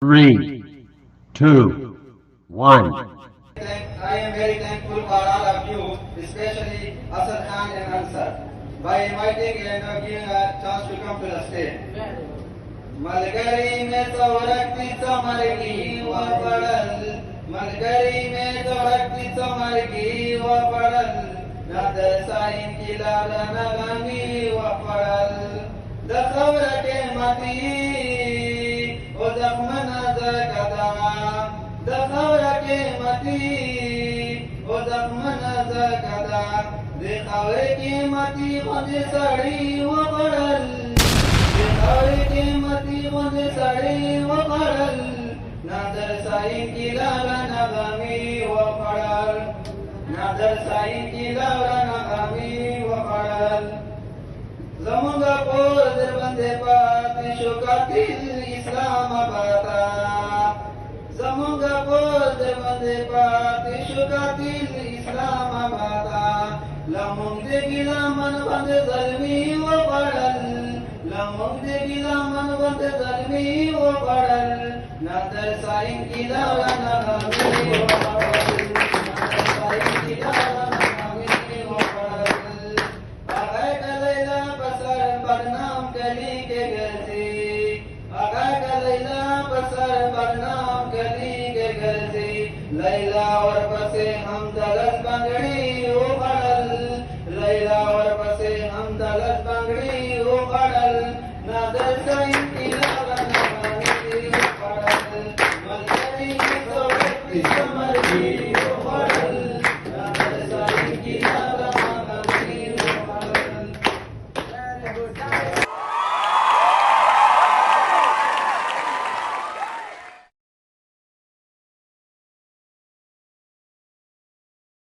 3, 2, 1. I am very thankful for all of you, especially Asad Khan and Ansar, by inviting and giving a chance to come to the stage. मलगरी में चौरक्ती चमरगी व पड़ल मलगरी में चौरक्ती चमरगी व पड़ल नदर sign की लाल नगमी व पड़ल दसौर के मती ओ जख्म नजर कदा दसौर के मती ओ जख्म नजर कदा दिखावे की मती मुझे सड़ी व पड़ल दिखावे की मती मुझे सड़ी व पड़ल नजर साइन की लाल नगमी व पड़ल नजर साइन की लाल नगमी व पड़ल जमुंगा पोर बंदे पाती शुकातिल इस्लामाबादा जमुंगा पोर बंदे पाती शुकातिल इस्लामाबादा लमुंग दे गिला मन बंदे जल्मी व पड़ल लमुंग दे गिला मन बंदे जल्मी व पड़ल नजर साइन की लाल नगमी व पड़ल नजर साइन की लाल नगमी व पड़ल आगे कलैला बसर बदनाम गली के गर्जी आगे कलैला बसर बदनाम गली के गर्जी लैला और बसे हम दलत बंगड़ी ओ पड़ल लैला और बसे हम दलत बंगड़ी ओ पड़ल नजर साइन की लाल नगमी ओ पड़ल मलगरी में चौरक्ती चमरगी ओ पड़ल नजर साइन की लाल नगमी ओ पड़ल।